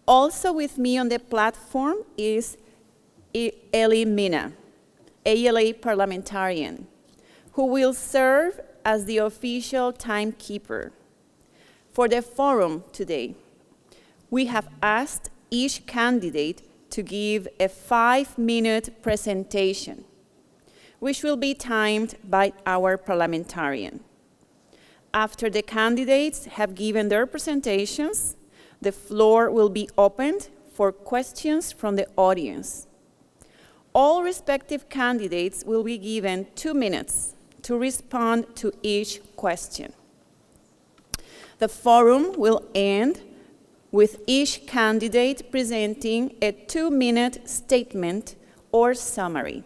Also with me on the platform is Eli Mina, ALA parliamentarian, who will serve as the official timekeeper. For the forum today, we have asked each candidate to give a 5-minute presentation, which will be timed by our parliamentarian. After the candidates have given their presentations, the floor will be opened for questions from the audience. All respective candidates will be given 2 minutes to respond to each question. The forum will end with each candidate presenting a 2-minute statement or summary.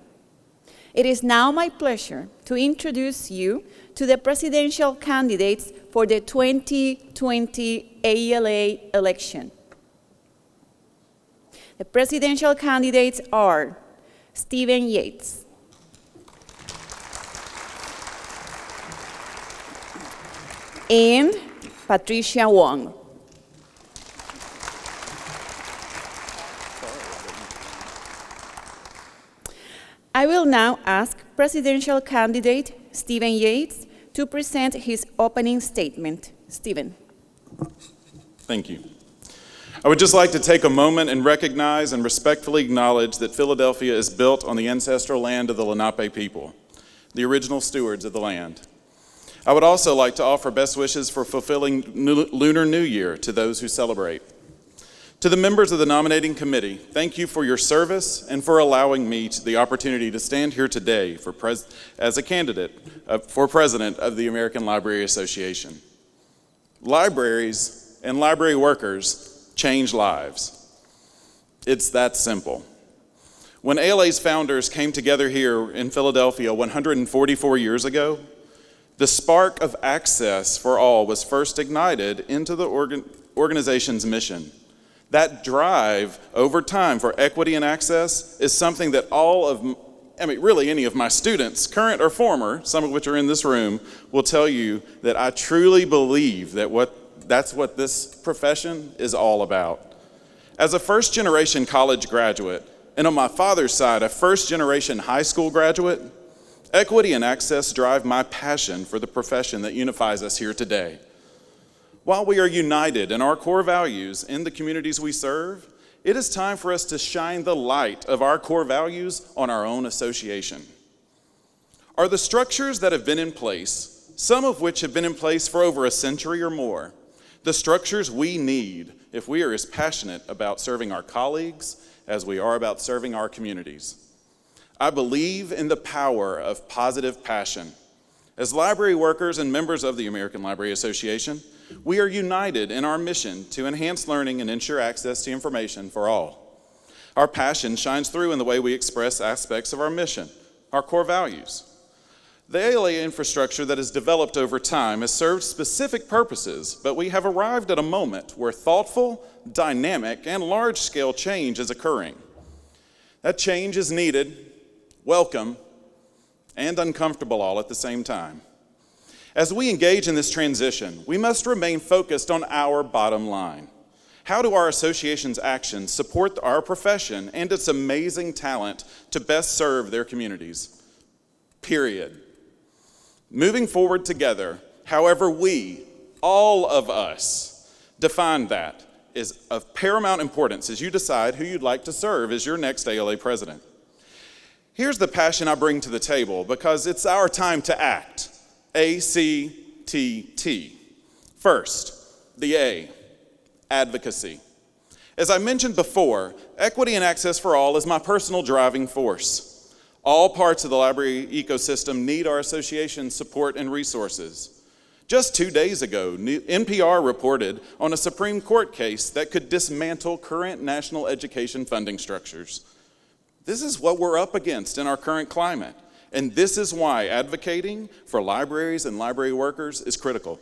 It is now my pleasure to introduce you to the presidential candidates for the 2020 ALA election. The presidential candidates are Stephen Yates, and Patricia Wong. I will now ask presidential candidate Stephen Yates to present his opening statement. Stephen. Thank you. I would just like to take a moment and recognize and respectfully acknowledge that Philadelphia is built on the ancestral land of the Lenape people, the original stewards of the land. I would also like to offer best wishes for fulfilling Lunar New Year to those who celebrate. To the members of the nominating committee, thank you for your service and for allowing me the opportunity to stand here today as a candidate for president of the American Library Association. Libraries and library workers change lives. It's that simple. When ALA's founders came together here in Philadelphia 144 years ago, the spark of access for all was first ignited into the organization's mission. That drive over time for equity and access is something that really any of my students, current or former, some of which are in this room, will tell you that I truly believe that that's what this profession is all about. As a first-generation college graduate, and on my father's side, a first-generation high school graduate, equity and access drive my passion for the profession that unifies us here today. While we are united in our core values in the communities we serve, it is time for us to shine the light of our core values on our own association. Are the structures that have been in place, some of which have been in place for over a century or more, the structures we need if we are as passionate about serving our colleagues as we are about serving our communities? I believe in the power of positive passion. As library workers and members of the American Library Association, we are united in our mission to enhance learning and ensure access to information for all. Our passion shines through in the way we express aspects of our mission, our core values. The ALA infrastructure that has developed over time has served specific purposes, but we have arrived at a moment where thoughtful, dynamic, and large-scale change is occurring. That change is needed, welcome, and uncomfortable all at the same time. As we engage in this transition, we must remain focused on our bottom line. How do our association's actions support our profession and its amazing talent to best serve their communities? Period. Moving forward together, however we, all of us, define that is of paramount importance as you decide who you'd like to serve as your next ALA president. Here's the passion I bring to the table because it's our time to act. ACTT. First, the A, advocacy. As I mentioned before, equity and access for all is my personal driving force. All parts of the library ecosystem need our association's support and resources. Just 2 days ago, NPR reported on a Supreme Court case that could dismantle current national education funding structures. This is what we're up against in our current climate. And this is why advocating for libraries and library workers is critical.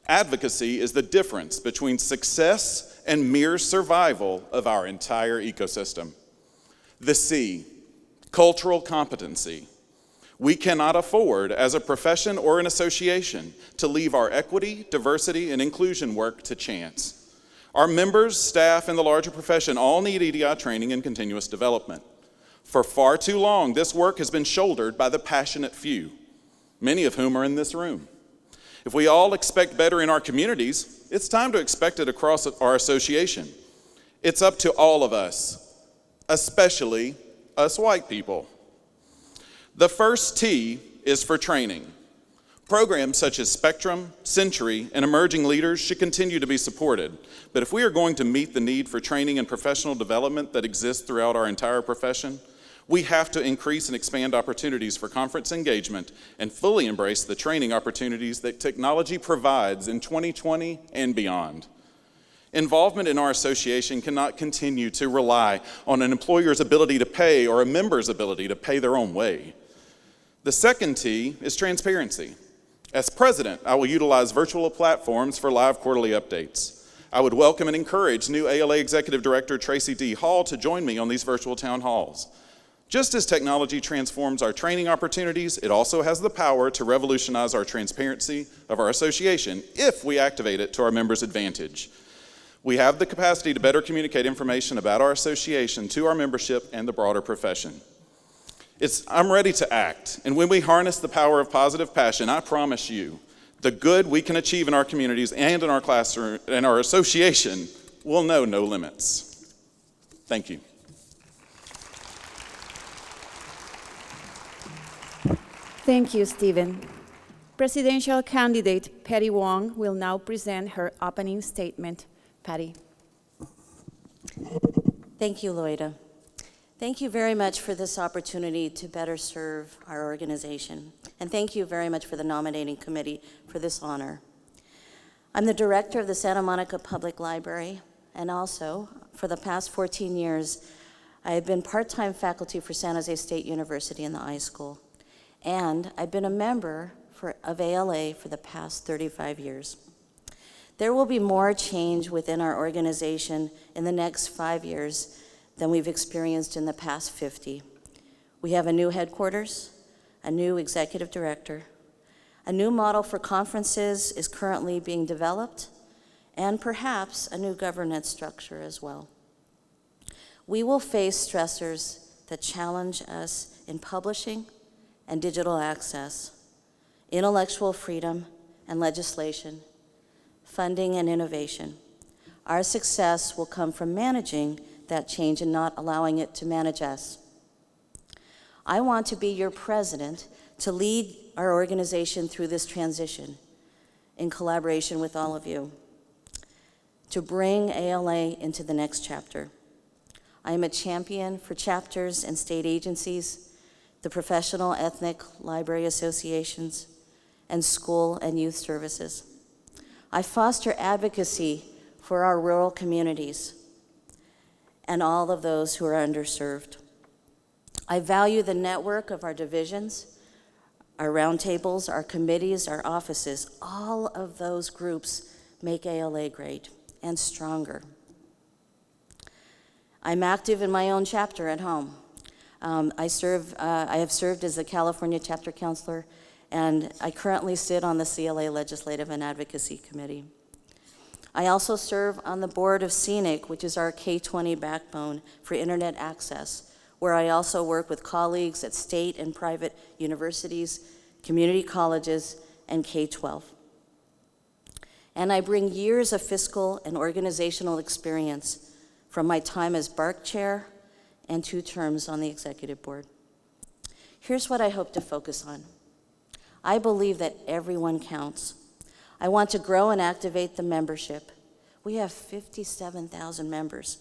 Advocacy is the difference between success and mere survival of our entire ecosystem. The C, cultural competency. We cannot afford, as a profession or an association, to leave our equity, diversity, and inclusion work to chance. Our members, staff, and the larger profession all need EDI training and continuous development. For far too long, this work has been shouldered by the passionate few, many of whom are in this room. If we all expect better in our communities, it's time to expect it across our association. It's up to all of us, especially us white people. The first T is for training. Programs such as Spectrum, Century, and Emerging Leaders should continue to be supported. But if we are going to meet the need for training and professional development that exists throughout our entire profession, we have to increase and expand opportunities for conference engagement and fully embrace the training opportunities that technology provides in 2020 and beyond. Involvement in our association cannot continue to rely on an employer's ability to pay or a member's ability to pay their own way. The second T is transparency. As president, I will utilize virtual platforms for live quarterly updates. I would welcome and encourage new ALA Executive Director Tracy D. Hall to join me on these virtual town halls. Just as technology transforms our training opportunities, it also has the power to revolutionize our transparency of our association if we activate it to our members' advantage. We have the capacity to better communicate information about our association to our membership and the broader profession. I'm ready to act, and when we harness the power of positive passion, I promise you, the good we can achieve in our communities and in our classroom and our association will know no limits. Thank you. Thank you, Stephen. Presidential candidate Patty Wong will now present her opening statement. Patty. Thank you, Loida. Thank you very much for this opportunity to better serve our organization. And thank you very much for the nominating committee for this honor. I'm the director of the Santa Monica Public Library, and also, for the past 14 years, I have been part-time faculty for San Jose State University in the iSchool. And I've been a member of ALA for the past 35 years. There will be more change within our organization in the next 5 years than we've experienced in the past 50. We have a new headquarters, a new executive director, a new model for conferences is currently being developed, and perhaps a new governance structure as well. We will face stressors that challenge us in publishing and digital access, intellectual freedom and legislation, funding and innovation. Our success will come from managing that change and not allowing it to manage us. I want to be your president to lead our organization through this transition in collaboration with all of you, to bring ALA into the next chapter. I am a champion for chapters and state agencies, the professional ethnic library associations, and school and youth services. I foster advocacy for our rural communities and all of those who are underserved. I value the network of our divisions, our roundtables, our committees, our offices. All of those groups make ALA great and stronger. I'm active in my own chapter at home. I have served as a California chapter counselor, and I currently sit on the CLA Legislative and Advocacy Committee. I also serve on the board of CENIC, which is our K-20 backbone for internet access, where I also work with colleagues at state and private universities, community colleges, and K-12. And I bring years of fiscal and organizational experience from my time as BARC chair and 2 terms on the executive board. Here's what I hope to focus on. I believe that everyone counts. I want to grow and activate the membership. We have 57,000 members.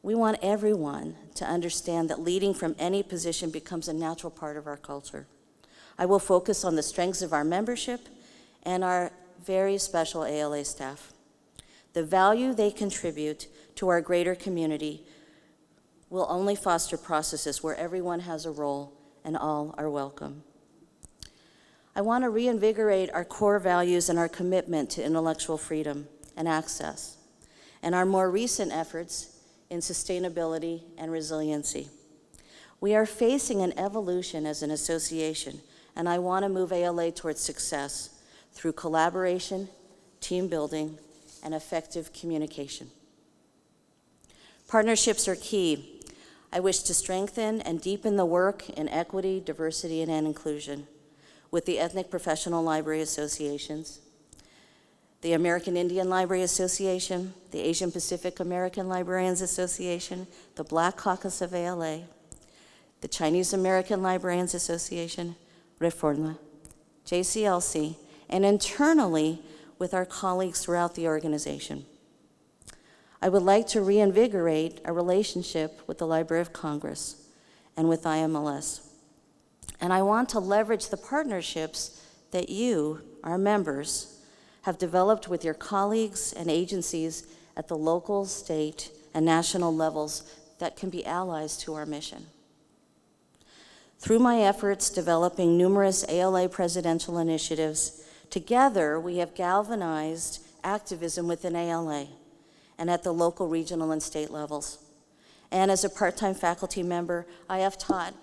We want everyone to understand that leading from any position becomes a natural part of our culture. I will focus on the strengths of our membership and our very special ALA staff. The value they contribute to our greater community will only foster processes where everyone has a role and all are welcome. I want to reinvigorate our core values and our commitment to intellectual freedom and access, and our more recent efforts in sustainability and resiliency. We are facing an evolution as an association, and I want to move ALA towards success through collaboration, team building, and effective communication. Partnerships are key. I wish to strengthen and deepen the work in equity, diversity, and inclusion with the Ethnic Professional Library Associations, the American Indian Library Association, the Asian Pacific American Librarians Association, the Black Caucus of ALA, the Chinese American Librarians Association, Reforma, JCLC, and internally with our colleagues throughout the organization. I would like to reinvigorate a relationship with the Library of Congress and with IMLS. And I want to leverage the partnerships that you, our members, have developed with your colleagues and agencies at the local, state, and national levels that can be allies to our mission. Through my efforts developing numerous ALA presidential initiatives, together we have galvanized activism within ALA and at the local, regional, and state levels. And as a part-time faculty member, I have taught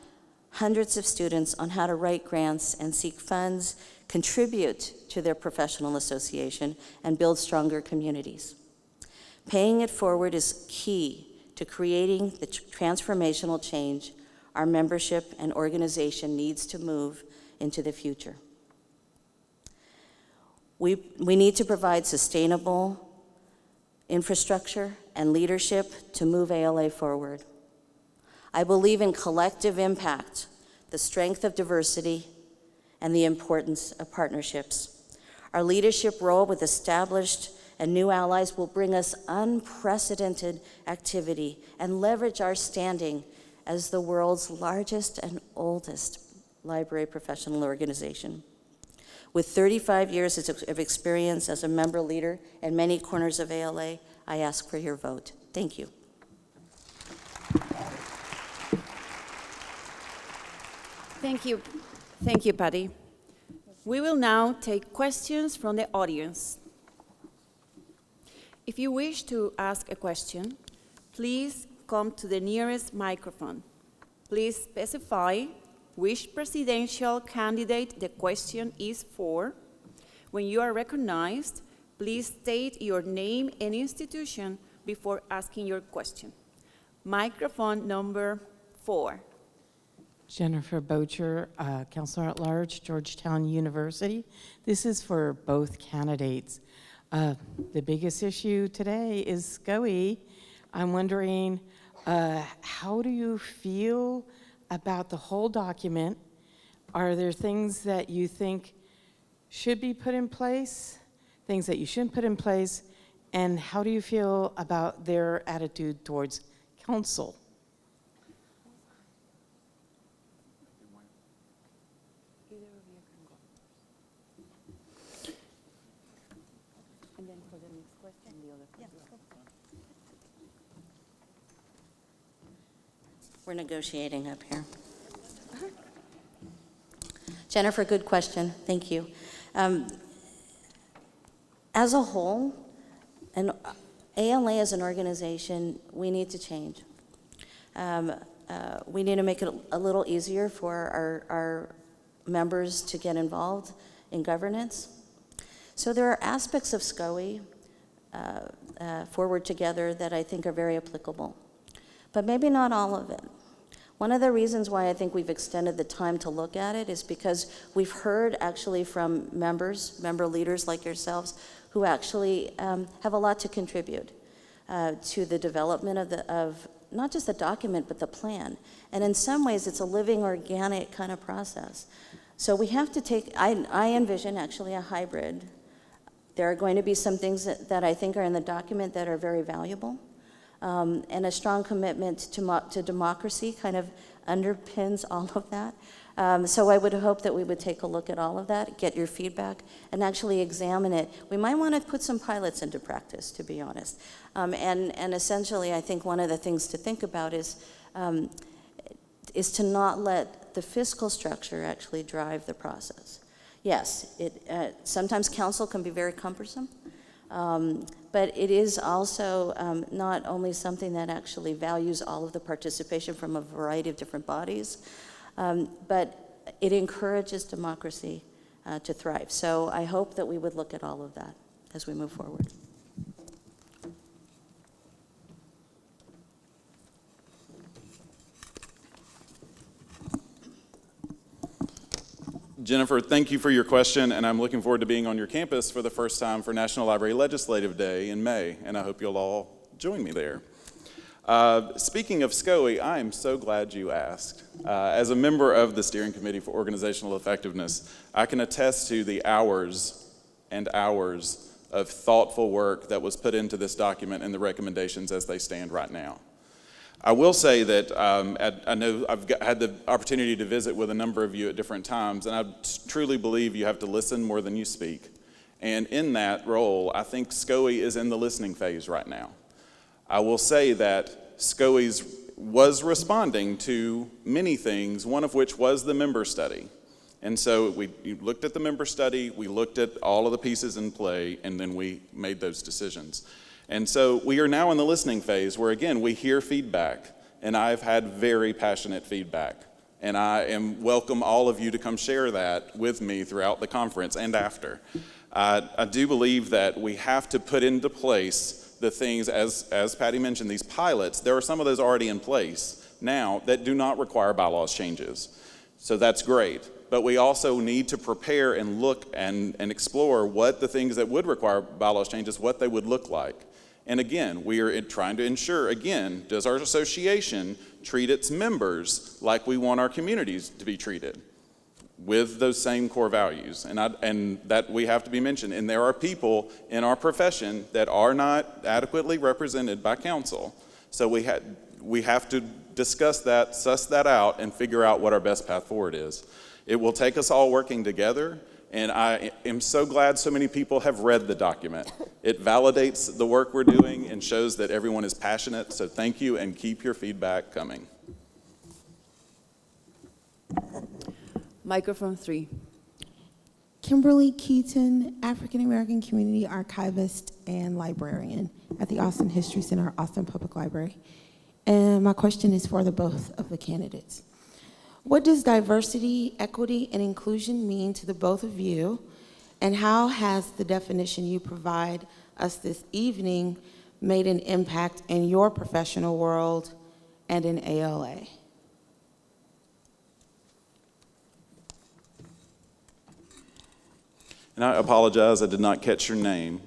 hundreds of students on how to write grants and seek funds, contribute to their professional association, and build stronger communities. Paying it forward is key to creating the transformational change our membership and organization needs to move into the future. We need to provide sustainable infrastructure and leadership to move ALA forward. I believe in collective impact, the strength of diversity, and the importance of partnerships. Our leadership role with established and new allies will bring us unprecedented activity and leverage our standing as the world's largest and oldest library professional organization. With 35 years of experience as a member leader in many corners of ALA, I ask for your vote. Thank you. Thank you. Thank you, Patty. We will now take questions from the audience. If you wish to ask a question, please come to the nearest microphone. Please specify which presidential candidate the question is for. When you are recognized, please state your name and institution before asking your question. Microphone number 4. Jennifer Bocher, Counselor at Large, Georgetown University. This is for both candidates. The biggest issue today is SCOE. I'm wondering, how do you feel about the whole document? Are there things that you think should be put in place, things that you shouldn't put in place, and how do you feel about their attitude towards council? We're negotiating up here. Jennifer, good question. Thank you. As a whole, and ALA as an organization, we need to change. We need to make it a little easier for our members to get involved in governance. So there are aspects of SCOE, Forward Together, that I think are very applicable, but maybe not all of it. One of the reasons why I think we've extended the time to look at it is because we've heard actually from member leaders like yourselves who actually have a lot to contribute to the development of not just the document, but the plan. And in some ways, it's a living, organic kind of process. So we have to take, I envision actually a hybrid. There are going to be some things that I think are in the document that are very valuable. And a strong commitment to democracy kind of underpins all of that. So I would hope that we would take a look at all of that, get your feedback, and actually examine it. We might want to put some pilots into practice, to be honest. And essentially, I think one of the things to think about is to not let the fiscal structure actually drive the process. Yes, sometimes council can be very cumbersome. But it is also not only something that actually values all of the participation from a variety of different bodies, but it encourages democracy to thrive. So I hope that we would look at all of that as we move forward. Jennifer, thank you for your question, and I'm looking forward to being on your campus for the first time for National Library Legislative Day in May, and I hope you'll all join me there. Speaking of SCOE, I am so glad you asked. As a member of the Steering Committee for Organizational Effectiveness, I can attest to the hours and hours of thoughtful work that was put into this document and the recommendations as they stand right now. I will say that I know I've had the opportunity to visit with a number of you at different times, and I truly believe you have to listen more than you speak. And in that role, I think SCOE is in the listening phase right now. I will say that SCOE was responding to many things, one of which was the member study. And so we looked at the member study, we looked at all of the pieces in play, and then we made those decisions. And so we are now in the listening phase where, again, we hear feedback, and I've had very passionate feedback. And I welcome all of you to come share that with me throughout the conference and after. I do believe that we have to put into place the things, as Patty mentioned, these pilots. There are some of those already in place now that do not require bylaws changes. So that's great. But we also need to prepare and look and explore what the things that would require bylaws changes, what they would look like. And again, we are trying to ensure, again, does our association treat its members like we want our communities to be treated, with those same core values? And that we have to be mentioned. And there are people in our profession that are not adequately represented by council. So we have to discuss that, suss that out, and figure out what our best path forward is. It will take us all working together. And I am so glad so many people have read the document. It validates the work we're doing and shows that everyone is passionate. So thank you, and keep your feedback coming. Microphone 3. Kimberly Keaton, African American Community Archivist and Librarian at the Austin History Center, Austin Public Library. And my question is for the both of the candidates. What does diversity, equity, and inclusion mean to the both of you? And how has the definition you provide us this evening made an impact in your professional world and in ALA? And I apologize, I did not catch your name.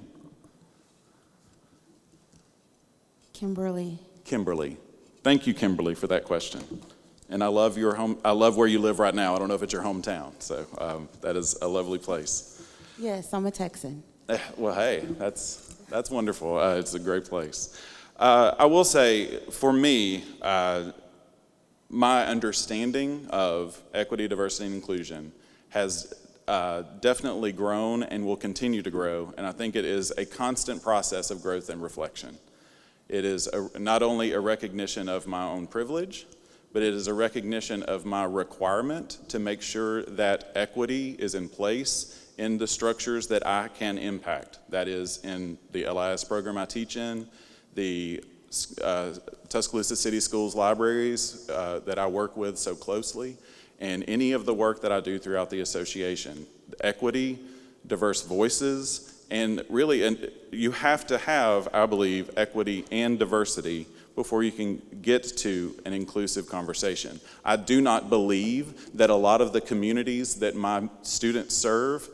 Kimberly. Kimberly. Thank you, Kimberly, for that question. And I love your home. I love where you live right now. I don't know if it's your hometown, so that is a lovely place. Yes, I'm a Texan. Well, hey, that's wonderful. It's a great place. I will say, for me, my understanding of equity, diversity, and inclusion has definitely grown and will continue to grow, and I think it is a constant process of growth and reflection. It is not only a recognition of my own privilege, but it is a recognition of my requirement to make sure that equity is in place in the structures that I can impact. That is in the LIS program I teach in, the Tuscaloosa City Schools libraries that I work with so closely, and any of the work that I do throughout the association. Equity, diverse voices, and really, you have to have, I believe, equity and diversity before you can get to an inclusive conversation. I do not believe that a lot of the communities that my students serve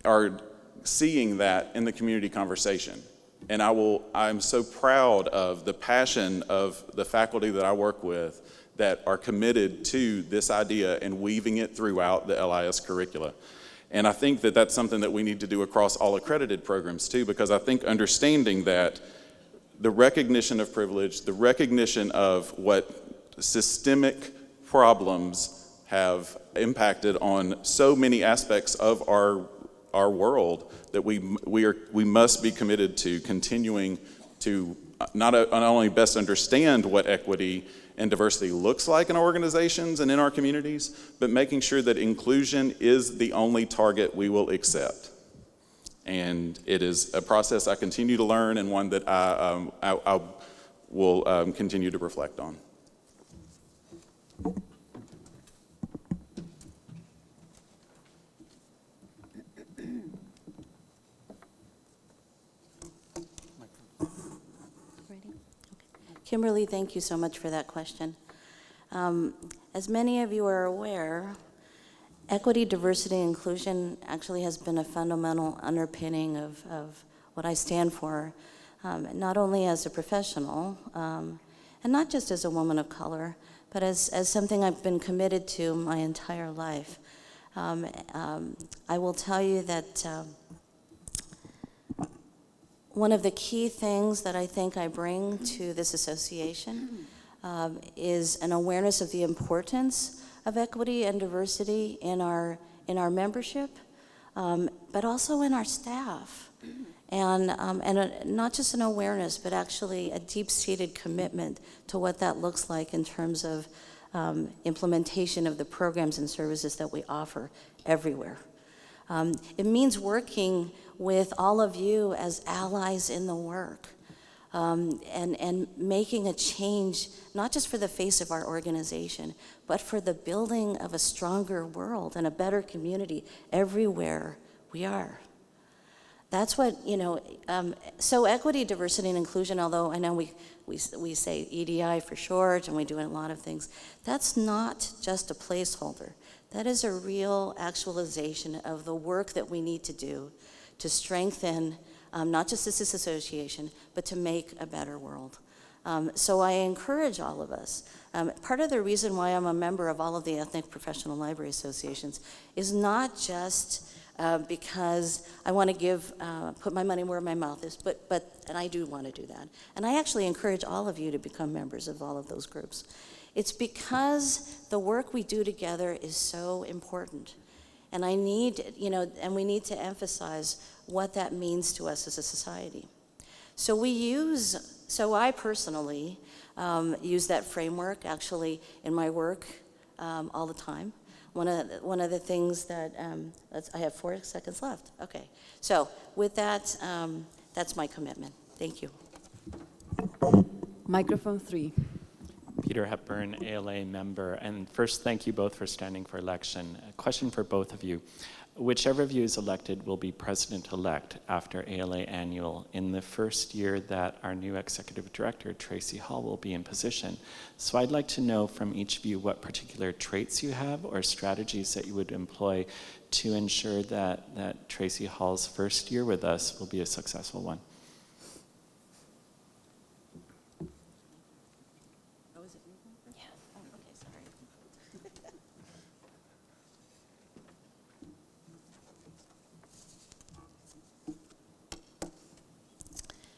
are seeing that in the community conversation. And I'm so proud of the passion of the faculty that I work with that are committed to this idea and weaving it throughout the LIS curricula. And I think that that's something that we need to do across all accredited programs too, because I think understanding that the recognition of privilege, the recognition of what systemic problems have impacted on so many aspects of our world, that we must be committed to continuing to not only best understand what equity and diversity looks like in our organizations and in our communities, but making sure that inclusion is the only target we will accept. And it is a process I continue to learn, and one that I will continue to reflect on. Kimberly, thank you so much for that question. As many of you are aware, Equity, diversity, and inclusion actually has been a fundamental underpinning of what I stand for, not only as a professional, and not just as a woman of color, but as something I've been committed to my entire life. I will tell you that one of the key things that I think I bring to this association is an awareness of the importance of equity and diversity in our membership, but also in our staff. And not just an awareness, but actually a deep-seated commitment to what that looks like in terms of implementation of the programs and services that we offer everywhere. It means working with all of you as allies in the work, and making a change, not just for the face of our organization, but for the building of a stronger world and a better community everywhere we are. That's what, so equity, diversity, and inclusion, although I know we say EDI for short, and we do a lot of things, that's not just a placeholder. That is a real actualization of the work that we need to do to strengthen not just this association, but to make a better world. So I encourage all of us. Part of the reason why I'm a member of all of the ethnic professional library associations is not just because I want to put my money where my mouth is, and I do want to do that. And I actually encourage all of you to become members of all of those groups. It's because the work we do together is so important. And and we need to emphasize what that means to us as a society. So I personally use that framework actually in my work all the time. One of the things that, I have 4 seconds left. Okay, so with that, that's my commitment. Thank you. Microphone 3. Peter Hepburn, ALA member. And first, thank you both for standing for election. A question for both of you. Whichever of you is elected will be president-elect after ALA Annual in the first year that our new executive director, Tracy Hall, will be in position. So I'd like to know from each of you what particular traits you have or strategies that you would employ to ensure that Tracy Hall's first year with us will be a successful one.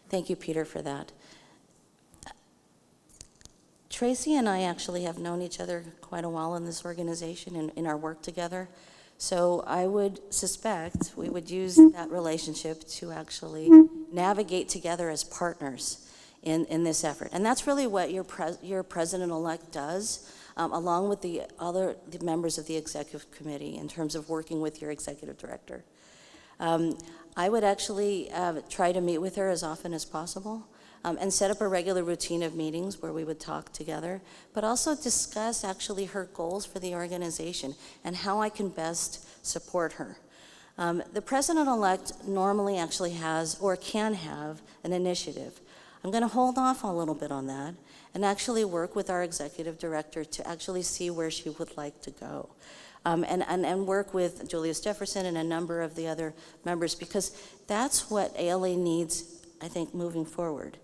Thank you, Peter, for that. Tracy and I actually have known each other quite a while in this organization and in our work together. So I would suspect we would use that relationship to actually navigate together as partners in this effort. And that's really what your president-elect does, along with the members of the executive committee in terms of working with your executive director. I would actually try to meet with her as often as possible and set up a regular routine of meetings where we would talk together, but also discuss actually her goals for the organization and how I can best support her. The president-elect normally actually has or can have an initiative. I'm going to hold off a little bit on that and actually work with our executive director to actually see where she would like to go. And work with Julius Jefferson and a number of the other members, because that's what ALA needs, I think, moving forward.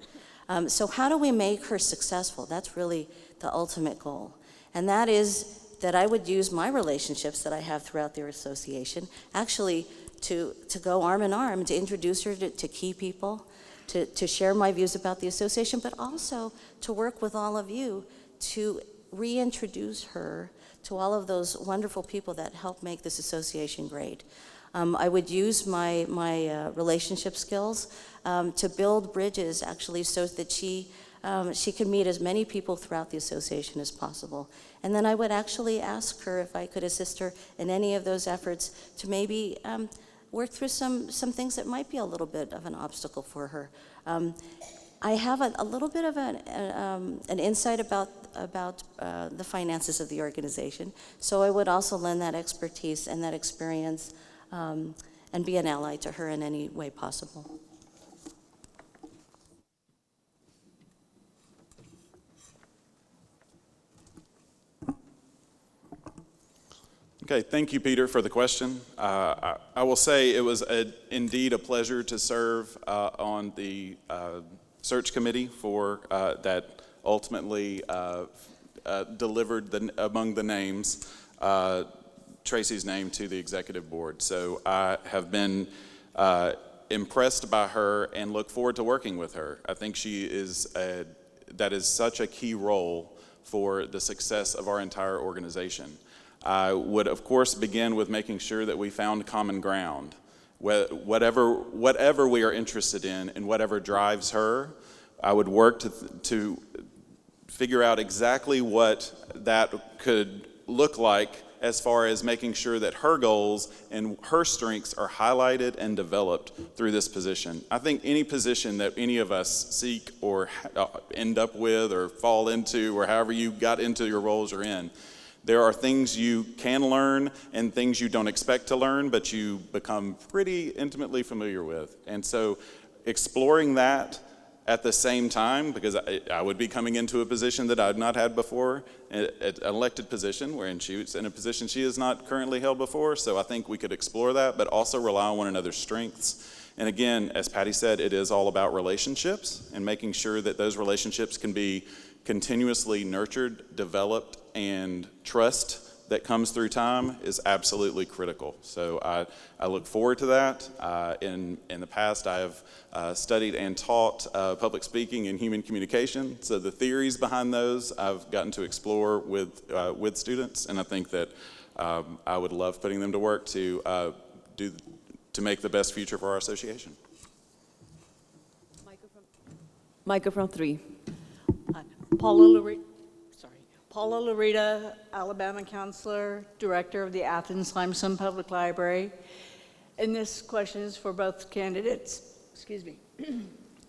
So how do we make her successful? That's really the ultimate goal. And that is that I would use my relationships that I have throughout the association actually to go arm in arm, to introduce her to key people, to share my views about the association, but also to work with all of you to reintroduce her to all of those wonderful people that help make this association great. I would use my relationship skills to build bridges, actually, so that she can meet as many people throughout the association as possible. And then I would actually ask her if I could assist her in any of those efforts to maybe work through some things that might be a little bit of an obstacle for her. I have a little bit of an insight about the finances of the organization, so I would also lend that expertise and that experience and be an ally to her in any way possible. Okay, thank you, Peter, for the question. I will say it was indeed a pleasure to serve on the search committee for that ultimately delivered among the names Tracy's name to the executive board. So I have been impressed by her and look forward to working with her. I think that is such a key role for the success of our entire organization. I would, of course, begin with making sure that we found common ground. Whatever we are interested in and whatever drives her, I would work to figure out exactly what that could look like as far as making sure that her goals and her strengths are highlighted and developed through this position. I think any position that any of us seek or end up with or fall into, or however you got into your roles you're in, there are things you can learn and things you don't expect to learn, but you become pretty intimately familiar with. And so exploring that at the same time, because I would be coming into a position that I've not had before, an elected position, wherein she's in a position she has not currently held before. So I think we could explore that, but also rely on one another's strengths. And again, as Patty said, it is all about relationships and making sure that those relationships can be continuously nurtured, developed, and trust that comes through time is absolutely critical. So I look forward to that. In the past, I have studied and taught public speaking and human communication. So the theories behind those I've gotten to explore with students, and I think that I would love putting them to work to make the best future for our association. Microphone 3. Paula Larita, Alabama counselor, director of the Athens Limestone Public Library. And this question is for both candidates. Excuse me.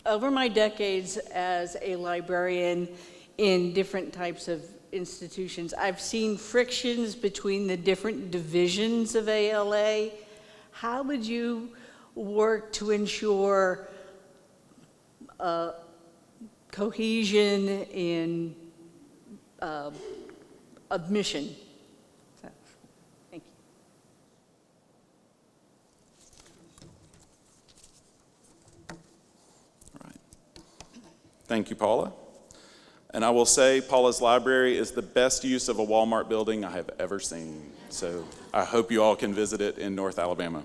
Over my decades as a librarian in different types of institutions, I've seen frictions between the different divisions of ALA. How would you work to ensure cohesion in admission? So, thank you. All right. Thank you, Paula. And I will say Paula's library is the best use of a Walmart building I have ever seen. So I hope you all can visit it in North Alabama.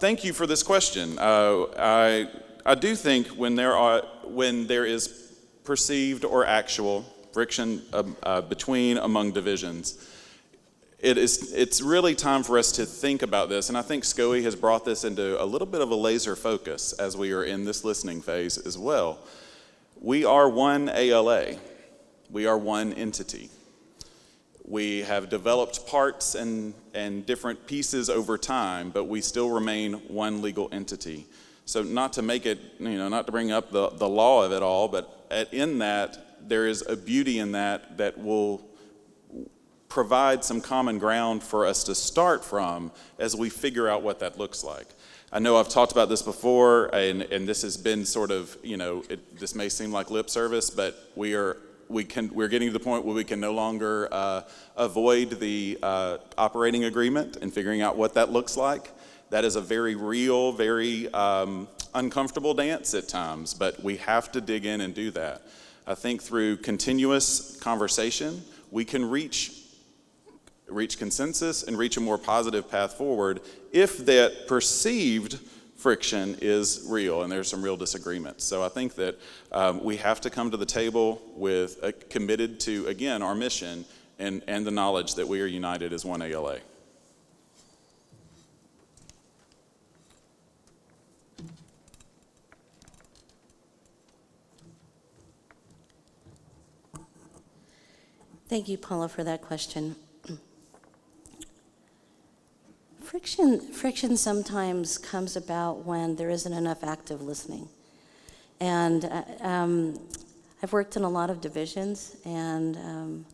Thank you for this question. I do think when there is perceived or actual friction among divisions, it's really time for us to think about this. And I think SCOE has brought this into a little bit of a laser focus as we are in this listening phase as well. We are one ALA. We are one entity. We have developed parts and different pieces over time, but we still remain one legal entity. So not to make it, not to bring up the law of it all, but in that, there is a beauty in that will provide some common ground for us to start from as we figure out what that looks like. I know I've talked about this before, and this has been sort of, this may seem like lip service, but we're getting to the point where we can no longer avoid the operating agreement and figuring out what that looks like. That is a very real, very uncomfortable dance at times, but we have to dig in and do that. I think through continuous conversation, we can reach consensus and reach a more positive path forward if that perceived friction is real and there's some real disagreements. So I think that we have to come to the table with committed to, again, our mission and the knowledge that we are united as one ALA. Thank you, Paula, for that question. Friction sometimes comes about when there isn't enough active listening. And I've worked in a lot of divisions, and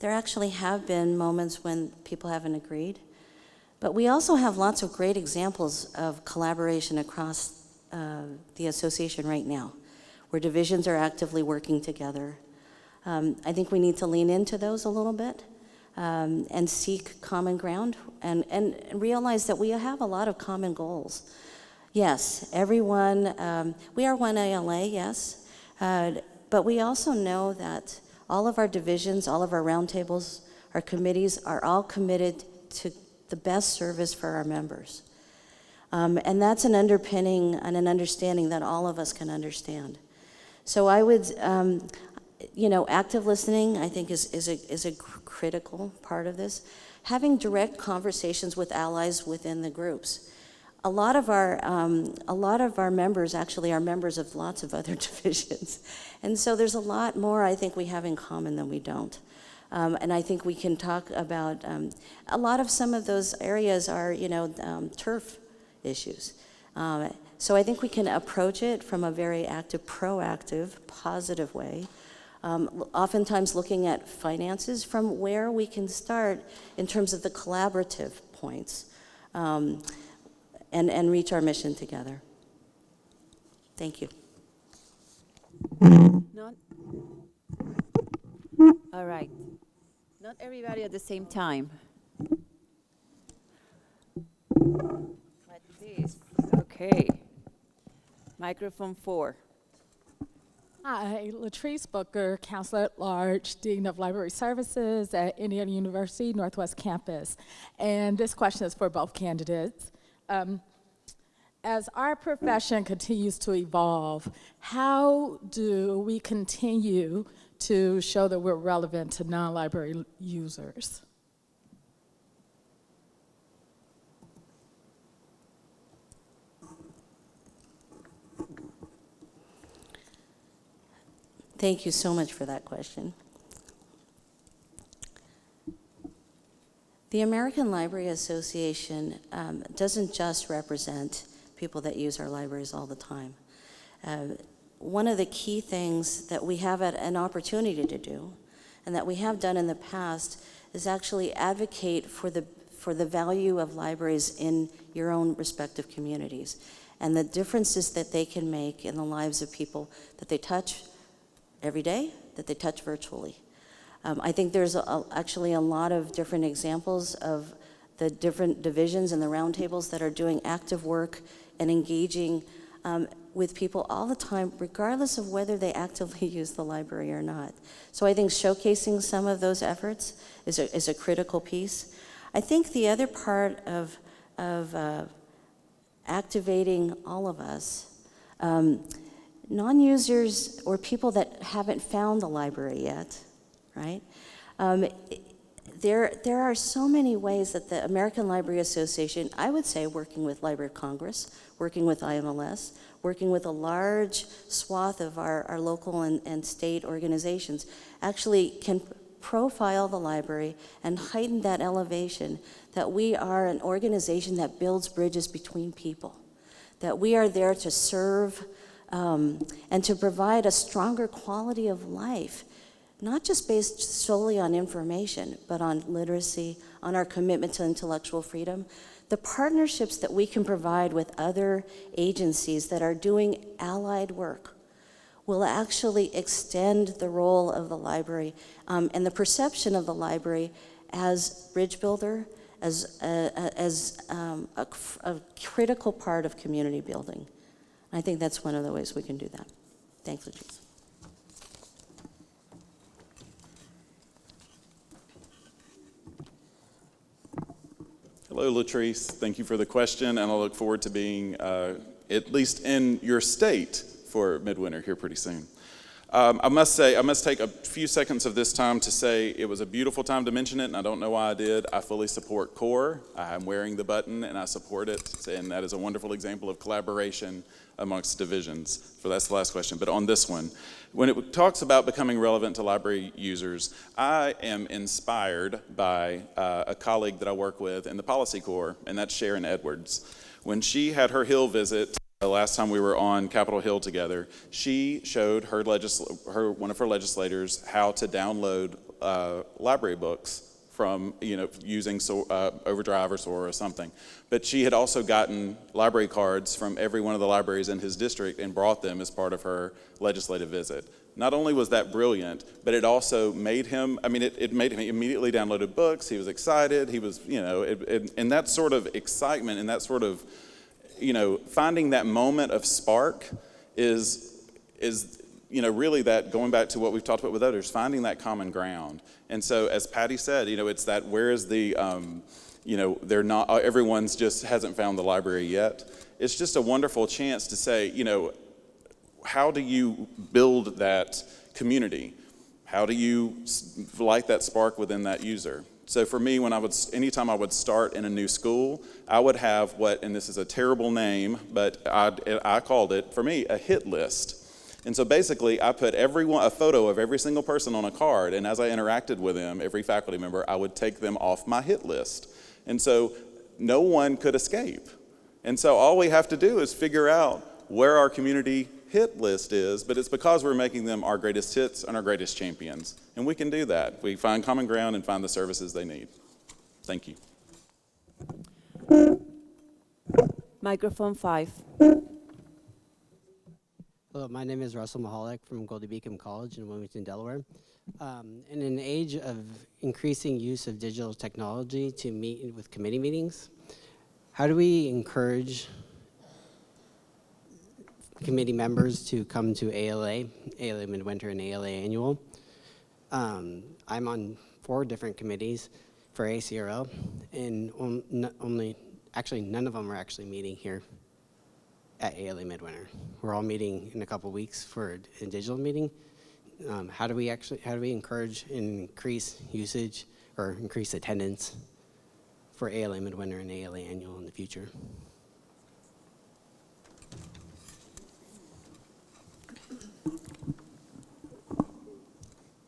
there actually have been moments when people haven't agreed. But we also have lots of great examples of collaboration across the association right now, where divisions are actively working together. I think we need to lean into those a little bit. and seek common ground and realize that we have a lot of common goals. Yes, everyone, we are one ALA, yes, but we also know that all of our divisions, all of our roundtables, our committees are all committed to the best service for our members. And that's an underpinning and an understanding that all of us can understand. So I would, active listening, I think, is a critical part of this. Having direct conversations with allies within the groups. A lot of our members actually are members of lots of other divisions. And so there's a lot more I think we have in common than we don't. And I think we can talk about, a lot of some of those areas are, turf issues. So I think we can approach it from a very active, proactive, positive way. Oftentimes looking at finances from where we can start in terms of the collaborative points. And reach our mission together. Thank you. All right. Not everybody at the same time. Like this. Okay. Microphone 4. Hi, Latrice Booker, Counselor at Large, Dean of Library Services at Indiana University Northwest Campus. And this question is for both candidates. As our profession continues to evolve, how do we continue to show that we're relevant to non-library users? Thank you so much for that question. The American Library Association doesn't just represent people that use our libraries all the time. One of the key things that we have an opportunity to do, and that we have done in the past, is actually advocate for the value of libraries in your own respective communities, and the differences that they can make in the lives of people that they touch every day, that they touch virtually. I think there's actually a lot of different examples of the different divisions and the roundtables that are doing active work and engaging with people all the time, regardless of whether they actively use the library or not. So I think showcasing some of those efforts is a critical piece. I think the other part of activating all of us, non-users or people that haven't found the library yet, right? There are so many ways that the American Library Association, I would say, working with Library of Congress, working with IMLS, working with a large swath of our local and state organizations, actually can profile the library and heighten that elevation that we are an organization that builds bridges between people, that we are there to serve and to provide a stronger quality of life, not just based solely on information, but on literacy, on our commitment to intellectual freedom. The partnerships that we can provide with other agencies that are doing allied work will actually extend the role of the library and the perception of the library as bridge builder, as a critical part of community building. I think that's one of the ways we can do that. Thanks, Latrice. Hello, Latrice. Thank you for the question, and I look forward to being at least in your state for Midwinter here pretty soon. I must take a few seconds of this time to say it was a beautiful time to mention it, and I don't know why I did. I fully support CORE. I'm wearing the button, and I support it, and that is a wonderful example of collaboration amongst divisions. That's the last question. But on this one, when it talks about becoming relevant to library users, I am inspired by a colleague that I work with in the Policy Corps, and that's Sharon Edwards. When she had her Hill visit, the last time we were on Capitol Hill together, she showed one of her legislators how to download library books from, using Overdrive or Sora or something. But she had also gotten library cards from every one of the libraries in his district and brought them as part of her legislative visit. Not only was that brilliant, but it also made him, it made him immediately downloaded books. He was excited. He was, and that sort of excitement and that sort of, finding that moment of spark is really that, going back to what we've talked about with others, finding that common ground. And so, as Patty said, it's that, where is the, they're not, everyone's just hasn't found the library yet. It's just a wonderful chance to say, how do you build that community? How do you light that spark within that user? So for me, anytime I would start in a new school, I would have and this is a terrible name, but I called it, for me, a hit list. And so basically, I put a photo of every single person on a card, and as I interacted with them, every faculty member, I would take them off my hit list. And so no one could escape. And so all we have to do is figure out where our community hit list is, but it's because we're making them our greatest hits and our greatest champions. And we can do that. We find common ground and find the services they need. Thank you. Microphone 5. Hello, my name is Russell Mahalik from Goldie Beacom College in Wilmington, Delaware. In an age of increasing use of digital technology to meet with committee meetings, how do we encourage committee members to come to ALA Midwinter and ALA Annual? I'm on 4 different committees for ACRL, and none of them are actually meeting here at ALA Midwinter. We're all meeting in a couple weeks for a digital meeting. How do we encourage and increase usage or increase attendance for ALA Midwinter and ALA Annual in the future?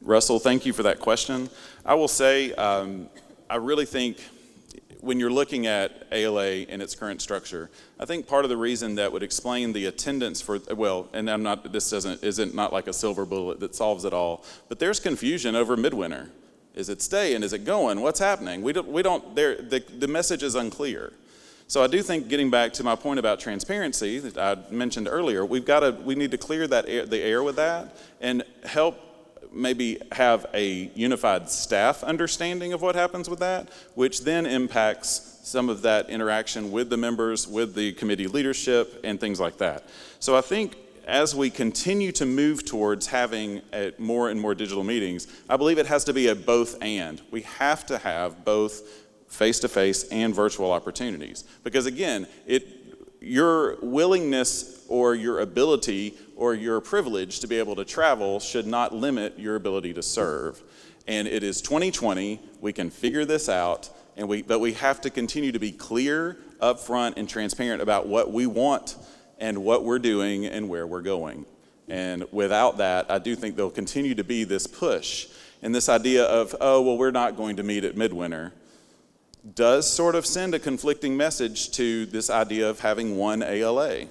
Russell, thank you for that question. I will say, I really think when you're looking at ALA and its current structure, I think part of the reason that would explain the attendance isn't not like a silver bullet that solves it all, but there's confusion over Midwinter. Is it staying? Is it going? What's happening? The message is unclear. So I do think, getting back to my point about transparency that I mentioned earlier, we need to clear the air with that and help maybe have a unified staff understanding of what happens with that, which then impacts some of that interaction with the members, with the committee leadership, and things like that. So I think as we continue to move towards having more and more digital meetings, I believe it has to be a both and. We have to have both face-to-face and virtual opportunities. Because again, your willingness or your ability or your privilege to be able to travel should not limit your ability to serve. And it is 2020, we can figure this out, but we have to continue to be clear, upfront, and transparent about what we want and what we're doing and where we're going. And without that, I do think there'll continue to be this push. And this idea of, we're not going to meet at Midwinter, does sort of send a conflicting message to this idea of having one ALA.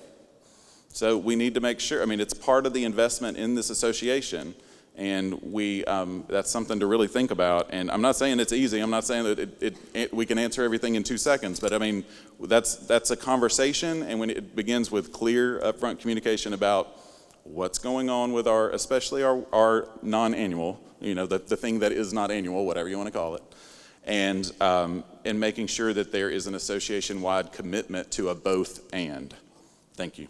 So we need to make sure, it's part of the investment in this association, and that's something to really think about. And I'm not saying it's easy. I'm not saying that we can answer everything in 2 seconds, but that's a conversation, and when it begins with clear, upfront communication about what's going on with especially our non-annual, the thing that is not annual, whatever you want to call it, and making sure that there is an association-wide commitment to a both and. Thank you.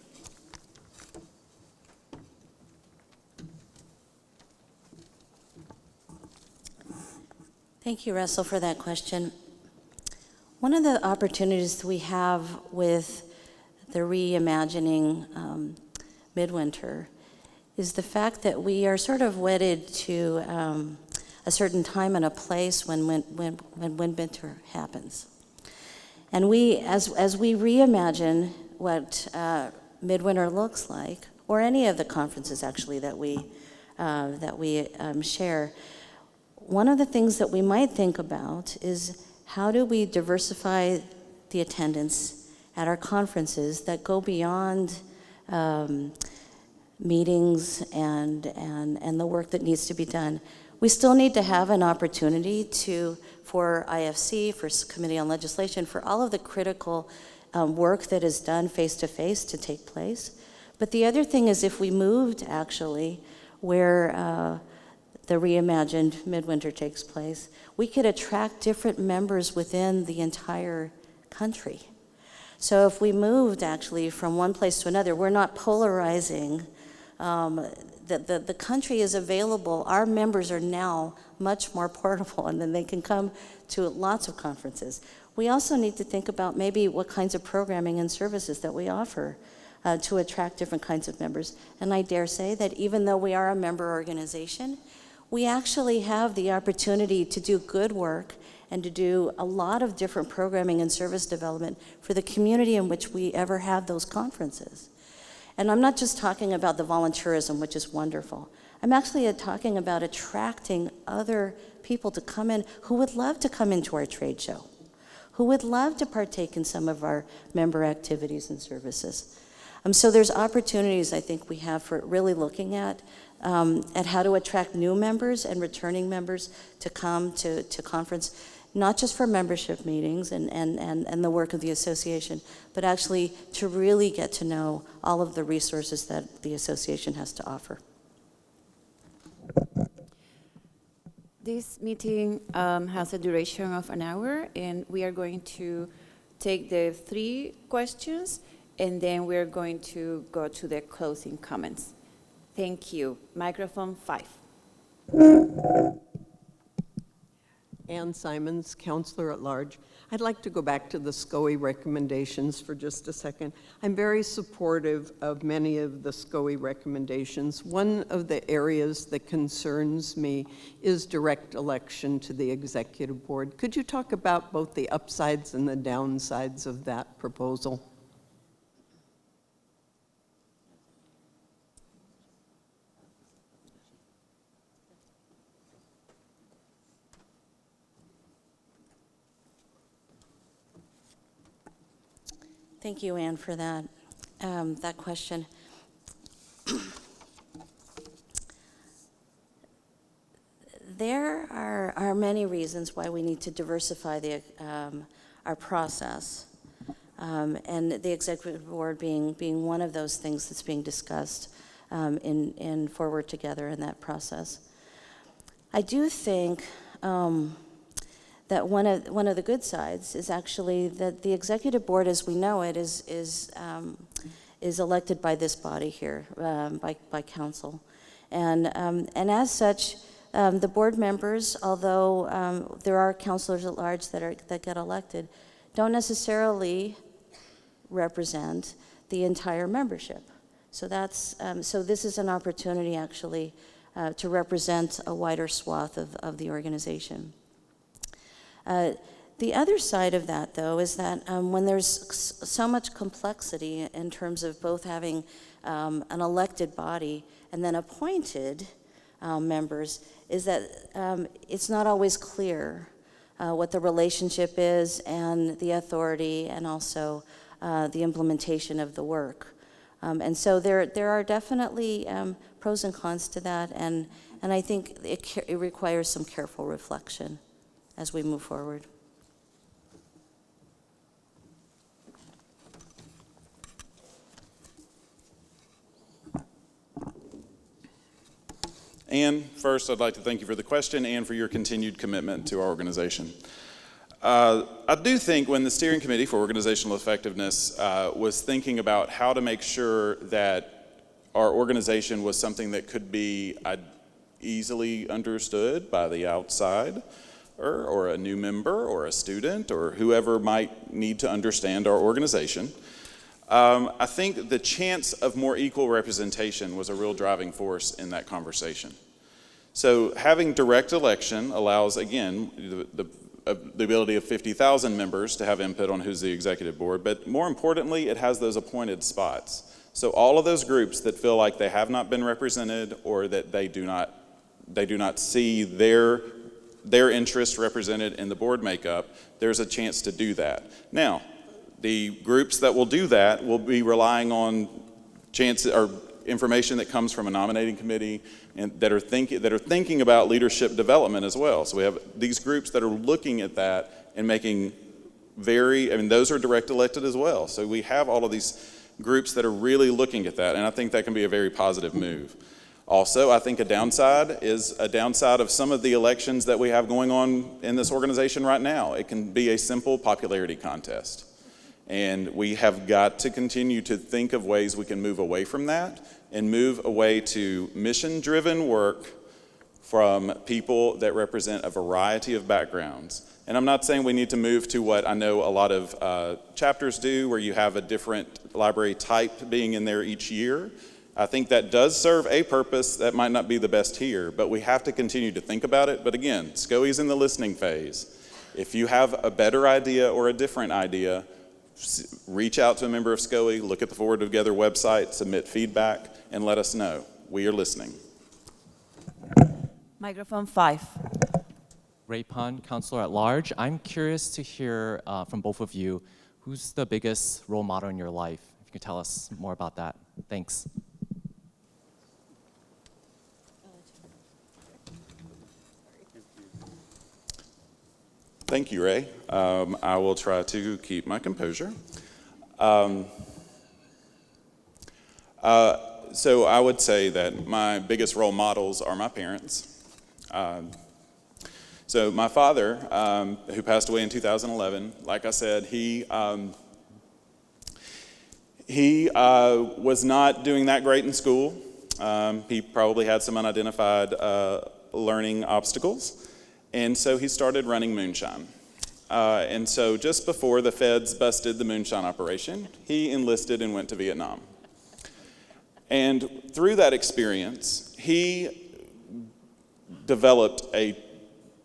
Thank you, Russell, for that question. One of the opportunities we have with the reimagining Midwinter is the fact that we are sort of wedded to a certain time and a place when Midwinter happens. And as we reimagine what Midwinter looks like, or any of the conferences actually that we share, one of the things that we might think about is how do we diversify the attendance at our conferences that go beyond meetings and the work that needs to be done. We still need to have an opportunity for IFC, for Committee on Legislation, for all of the critical work that is done face-to-face to take place. But the other thing is, if we moved actually where the reimagined Midwinter takes place, we could attract different members within the entire country. So if we moved actually from one place to another, we're not polarizing. The country is available. Our members are now much more portable, and then they can come to lots of conferences. We also need to think about maybe what kinds of programming and services that we offer to attract different kinds of members. And I dare say that even though we are a member organization, we actually have the opportunity to do good work and to do a lot of different programming and service development for the community in which we ever have those conferences. And I'm not just talking about the volunteerism, which is wonderful. I'm actually talking about attracting other people to come in who would love to come into our trade show, who would love to partake in some of our member activities and services. So there's opportunities I think we have for really looking at how to attract new members and returning members to come to conference, not just for membership meetings and the work of the association, but actually to really get to know all of the resources that the association has to offer. This meeting has a duration of an hour, and we are going to take the 3 questions, and then we're going to go to the closing comments. Thank you. Microphone 5. Ann Simons, Counselor at Large. I'd like to go back to the SCOE recommendations for just a second. I'm very supportive of many of the SCOE recommendations. One of the areas that concerns me is direct election to the Executive Board. Could you talk about both the upsides and the downsides of that proposal? Thank you, Anne, for that question. There are many reasons why we need to diversify our process, and the Executive Board being one of those things that's being discussed in Forward Together in that process. I do think that one of the good sides is actually that the Executive Board, as we know it, is elected by this body here, by council, and as such, the board members, although there are councilors at large that get elected, don't necessarily represent the entire membership. So this is an opportunity actually to represent a wider swath of the organization. The other side of that, though, is that when there's so much complexity in terms of both having an elected body and then appointed members, is that it's not always clear what the relationship is and the authority and also the implementation of the work. And so there are definitely pros and cons to that, and I think it requires some careful reflection as we move forward. Ann, first, I'd like to thank you for the question and for your continued commitment to our organization. I do think when the Steering Committee for Organizational Effectiveness was thinking about how to make sure that our organization was something that could be easily understood by the outside, or a new member, or a student, or whoever might need to understand our organization, I think the chance of more equal representation was a real driving force in that conversation. So having direct election allows, again, the ability of 50,000 members to have input on who's the executive board, but more importantly, it has those appointed spots. So all of those groups that feel like they have not been represented or that they do not see their interest represented in the board makeup, there's a chance to do that. Now, the groups that will do that will be relying on chances or information that comes from a nominating committee and that are thinking about leadership development as well. So we have these groups that are looking at that and making those are direct elected as well. So we have all of these groups that are really looking at that, and I think that can be a very positive move. Also, I think a downside of some of the elections that we have going on in this organization right now. It can be a simple popularity contest. And we have got to continue to think of ways we can move away from that and move away to mission-driven work from people that represent a variety of backgrounds. And I'm not saying we need to move to what I know a lot of chapters do, where you have a different library type being in there each year. I think that does serve a purpose that might not be the best here, but we have to continue to think about it. But again, SCOE's in the listening phase. If you have a better idea or a different idea, reach out to a member of SCOE, look at the Forward Together website, submit feedback, and let us know. We are listening. Microphone 5. Ray Pun, Counselor at Large. I'm curious to hear from both of you, who's the biggest role model in your life? If you could tell us more about that. Thanks. Thank you, Ray. I will try to keep my composure. So I would say that my biggest role models are my parents. So my father, who passed away in 2011, like I said, he was not doing that great in school. He probably had some unidentified learning obstacles. And so he started running moonshine. And so just before the feds busted the moonshine operation, he enlisted and went to Vietnam. And through that experience, he developed a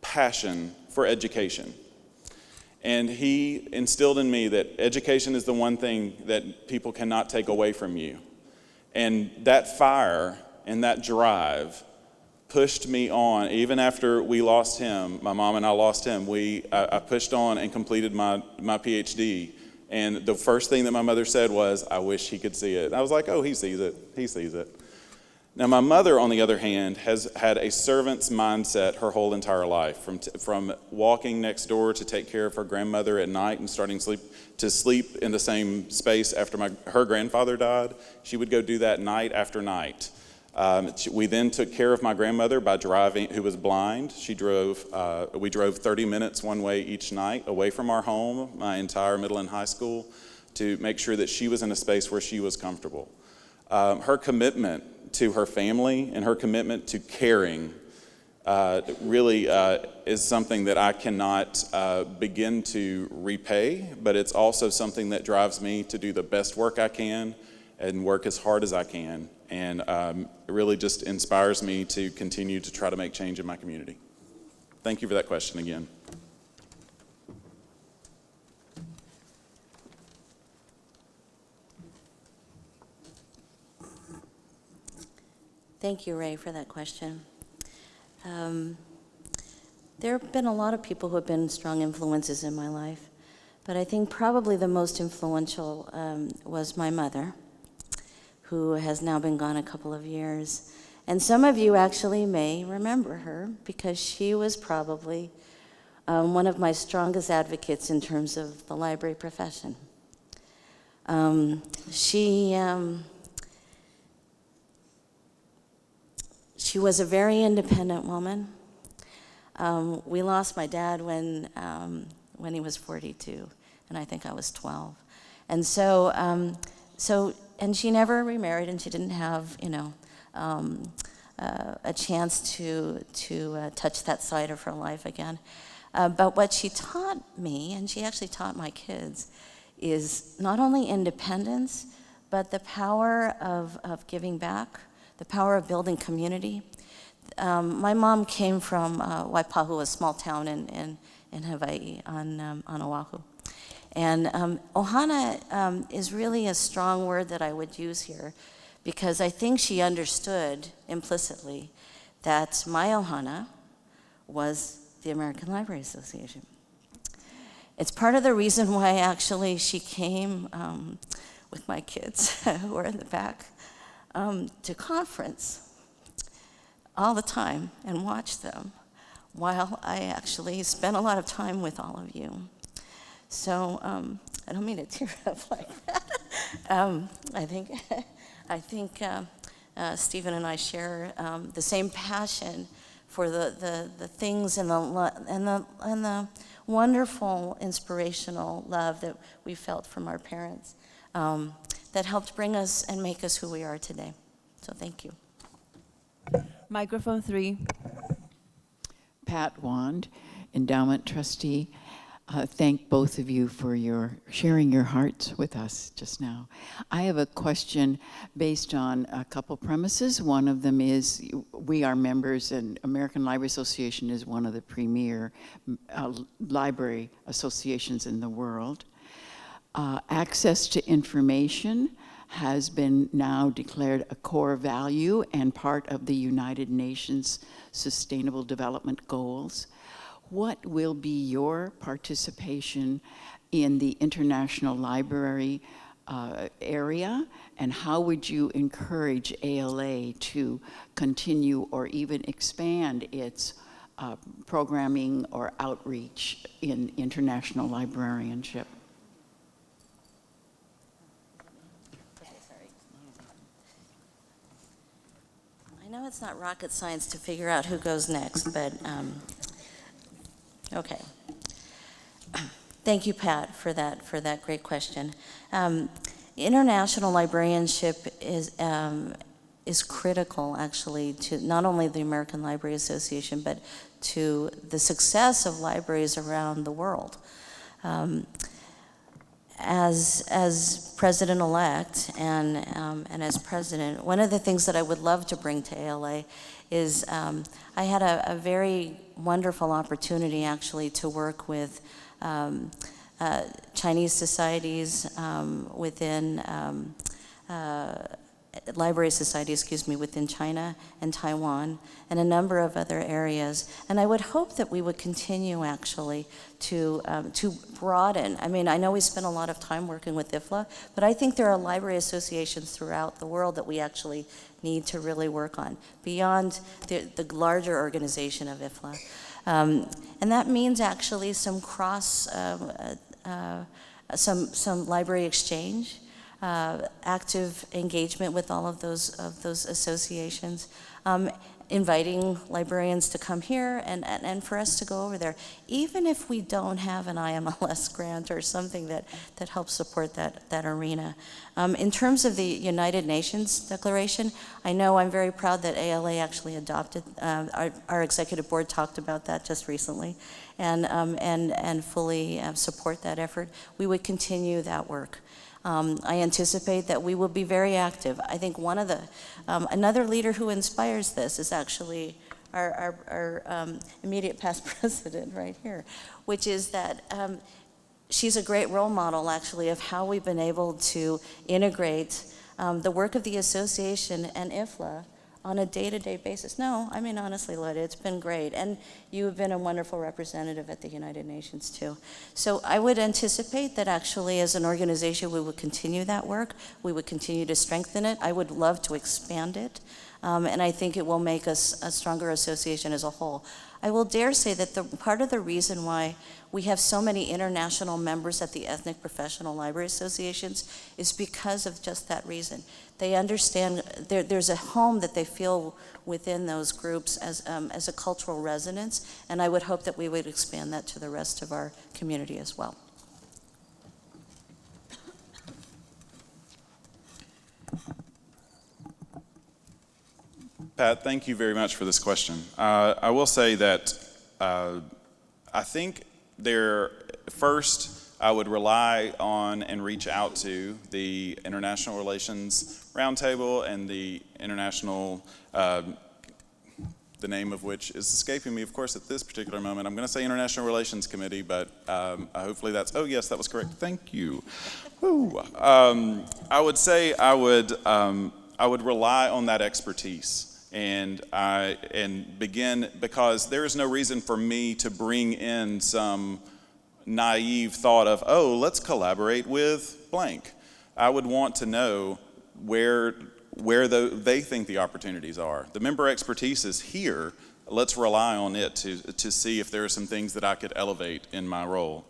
passion for education. And he instilled in me that education is the one thing that people cannot take away from you. And that fire and that drive pushed me on. Even after we lost him, my mom and I lost him, I pushed on and completed my PhD. And the first thing that my mother said was, "I wish he could see it." I was like, "Oh, he sees it. He sees it." Now, my mother, on the other hand, has had a servant's mindset her whole entire life, from walking next door to take care of her grandmother at night and starting to sleep in the same space after her grandfather died. She would go do that night after night. We then took care of my grandmother by driving, who was blind. We drove 30 minutes one way each night away from our home, my entire middle and high school, to make sure that she was in a space where she was comfortable. Her commitment to her family and her commitment to caring really is something that I cannot begin to repay, but it's also something that drives me to do the best work I can and work as hard as I can. And it really just inspires me to continue to try to make change in my community. Thank you for that question again. Thank you, Ray, for that question. There have been a lot of people who have been strong influences in my life, but I think probably the most influential was my mother, who has now been gone a couple of years. And some of you actually may remember her because she was probably one of my strongest advocates in terms of the library profession. She was a very independent woman. We lost my dad when he was 42, and I think I was 12. And and she never remarried, and she didn't have, a chance to touch that side of her life again. But what she taught me, and she actually taught my kids, is not only independence, but the power of giving back, the power of building community. My mom came from Waipahu, a small town in Hawaii on Oahu. And ohana is really a strong word that I would use here because I think she understood implicitly that my ohana was the American Library Association. It's part of the reason why actually she came with my kids who are in the back. to conference all the time and watch them while I actually spent a lot of time with all of you. So I don't mean to tear up like that. I think Stephen and I share the same passion for the things and the wonderful inspirational love that we felt from our parents that helped bring us and make us who we are today. So thank you. Microphone 3. Pat Wand, Endowment Trustee. Thank both of you for sharing your hearts with us just now. I have a question based on a couple premises. One of them is we are members, and American Library Association is one of the premier library associations in the world. Access to information has been now declared a core value and part of the United Nations Sustainable Development Goals. What will be your participation in the international library area, and how would you encourage ALA to continue or even expand its programming or outreach in international librarianship? I know it's not rocket science to figure out who goes next, but okay. Thank you, Pat, for that great question. International librarianship is critical, actually, to not only the American Library Association, but to the success of libraries around the world. As president-elect and as president, one of the things that I would love to bring to ALA is I had a very wonderful opportunity, actually, to work with Chinese societies within library society, within China and Taiwan and a number of other areas. And I would hope that we would continue, actually, to broaden. I mean, I know we spent a lot of time working with IFLA, but I think there are library associations throughout the world that we actually need to really work on, beyond the larger organization of IFLA. And that means actually some some library exchange, active engagement with all of those associations, inviting librarians to come here and for us to go over there, even if we don't have an IMLS grant or something that helps support that arena. In terms of the United Nations Declaration, I know I'm very proud that ALA actually adopted, our executive board talked about that just recently, and fully support that effort. We would continue that work. I anticipate that we will be very active. I think one of the, another leader who inspires this is actually our immediate past president right here, which is that she's a great role model, actually, of how we've been able to integrate the work of the association and IFLA on a day-to-day basis. No, I mean, honestly, Lotte, it's been great. And you've been a wonderful representative at the United Nations, too. So I would anticipate that actually, as an organization, we would continue that work. We would continue to strengthen it. I would love to expand it. And I think it will make us a stronger association as a whole. I will dare say that part of the reason why we have so many international members at the Ethnic Professional Library Associations is because of just that reason. They understand there's a home that they feel within those groups as a cultural resonance, and I would hope that we would expand that to the rest of our community as well. Pat, thank you very much for this question. I will say that I think first, I would rely on and reach out to the International Relations Roundtable and the International, the name of which is escaping me, of course, at this particular moment. I'm going to say International Relations Committee, but hopefully that's, oh yes, that was correct. Thank you. I would say I would rely on that expertise. And begin, because there is no reason for me to bring in some naive thought of, oh, let's collaborate with blank. I would want to know where they think the opportunities are. The member expertise is here. Let's rely on it to see if there are some things that I could elevate in my role.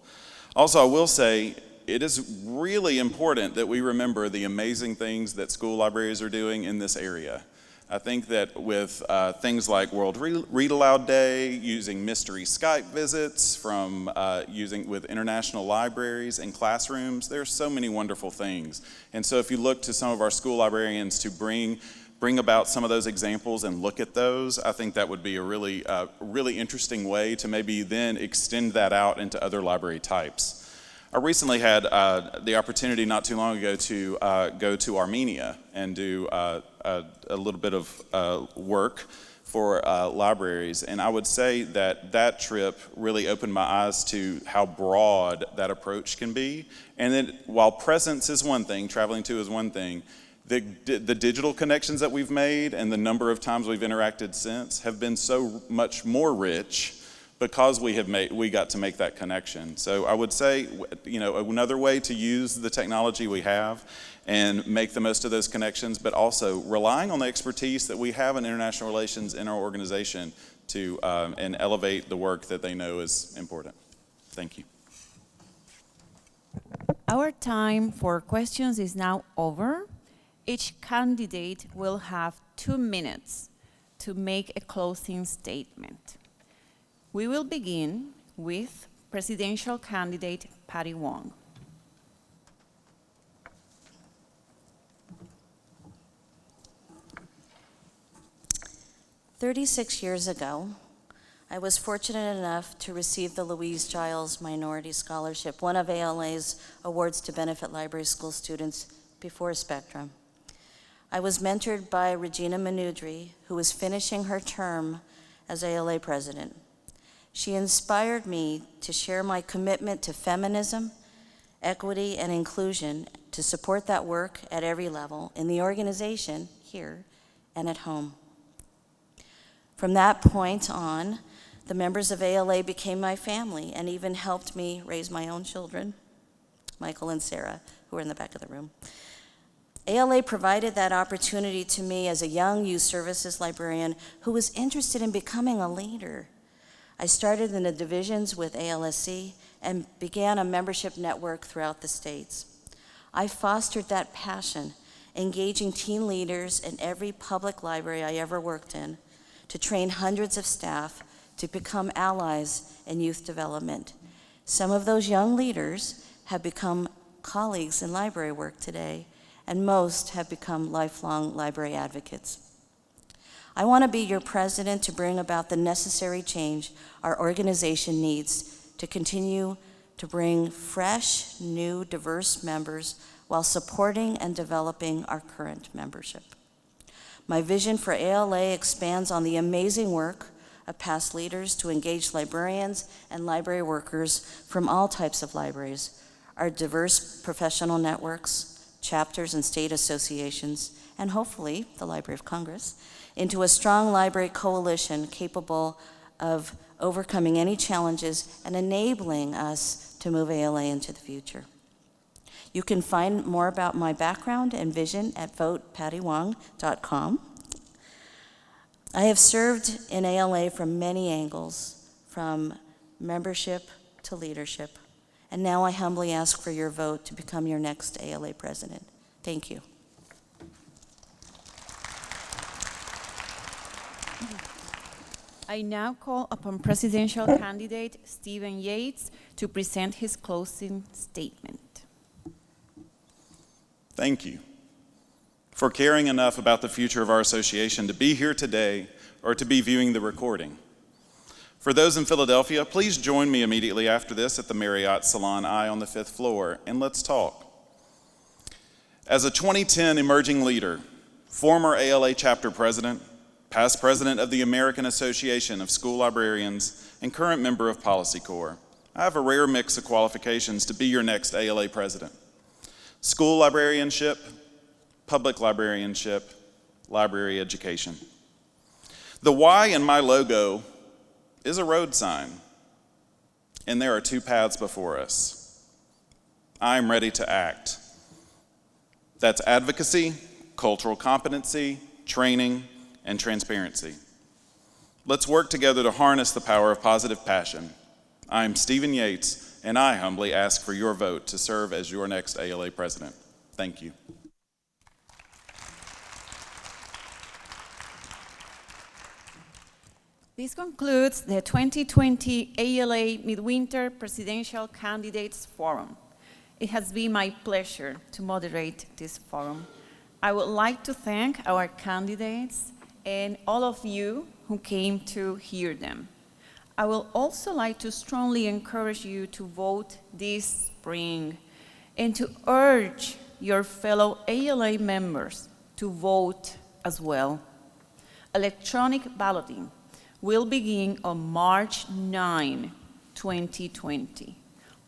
Also, I will say, it is really important that we remember the amazing things that school libraries are doing in this area. I think that with things like World Read Aloud Day, using mystery Skype visits, from using with international libraries and classrooms, there's so many wonderful things. And so if you look to some of our school librarians to bring about some of those examples and look at those, I think that would be a really interesting way to maybe then extend that out into other library types. I recently had the opportunity not too long ago to go to Armenia and do a little bit of work for libraries, and I would say that trip really opened my eyes to how broad that approach can be. And then while presence is one thing, traveling to is one thing, the digital connections that we've made and the number of times we've interacted since have been so much more rich because we got to make that connection. So I would say, another way to use the technology we have and make the most of those connections, but also relying on the expertise that we have in international relations in our organization to and elevate the work that they know is important. Thank you. Our time for questions is now over. Each candidate will have 2 minutes to make a closing statement. We will begin with presidential candidate Patty Wong. "36 years ago, I was fortunate enough to receive the Louise Giles Minority Scholarship, one of ALA's awards to benefit library school students before Spectrum. I was mentored by Regina Manudri, who was finishing her term as ALA president. She inspired me to share my commitment to feminism, equity, and inclusion, to support that work at every level, in the organization, here, and at home. From that point on, the members of ALA became my family and even helped me raise my own children, Michael and Sarah, who are in the back of the room. ALA provided that opportunity to me as a young youth services librarian who was interested in becoming a leader. I started in the divisions with ALSC and began a membership network throughout the states. I fostered that passion, engaging teen leaders in every public library I ever worked in, to train hundreds of staff to become allies in youth development. Some of those young leaders have become colleagues in library work today, and most have become lifelong library advocates. I want to be your president to bring about the necessary change our organization needs to continue to bring fresh, new, diverse members while supporting and developing our current membership. My vision for ALA expands on the amazing work of past leaders to engage librarians and library workers from all types of libraries, our diverse professional networks, chapters and state associations, and hopefully the Library of Congress, into a strong library coalition capable of overcoming any challenges and enabling us to move ALA into the future. You can find more about my background and vision at votepattywong.com. I have served in ALA from many angles, from membership to leadership, and now I humbly ask for your vote to become your next ALA president. Thank you. I now call upon presidential candidate Stephen Yates to present his closing statement. Thank you for caring enough about the future of our association to be here today or to be viewing the recording. For those in Philadelphia, please join me immediately after this at the Marriott Salon I on the 5th floor, and let's talk. As a 2010 emerging leader, former ALA chapter president, past president of the American Association of School Librarians, and current member of Policy Corps, I have a rare mix of qualifications to be your next ALA president. School librarianship, public librarianship, library education. The Y in my logo is a road sign, and there are 2 paths before us. I'm ready to act. That's advocacy cultural competency, training, and transparency. Let's work together to harness the power of positive passion. I'm Stephen Yates, and I humbly ask for your vote to serve as your next ALA president. Thank you. This concludes the 2020 ALA Midwinter Presidential Candidates Forum. It has been my pleasure to moderate this forum. I would like to thank our candidates and all of you who came to hear them. I would also like to strongly encourage you to vote this spring and to urge your fellow ALA members to vote as well. Electronic balloting will begin on March 9, 2020.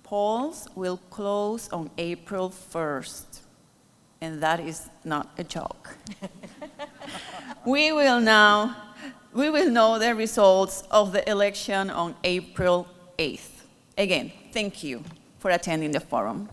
Polls will close on April 1st, and that is not a joke. We will know the results of the election on April 8th. Again, thank you for attending the forum.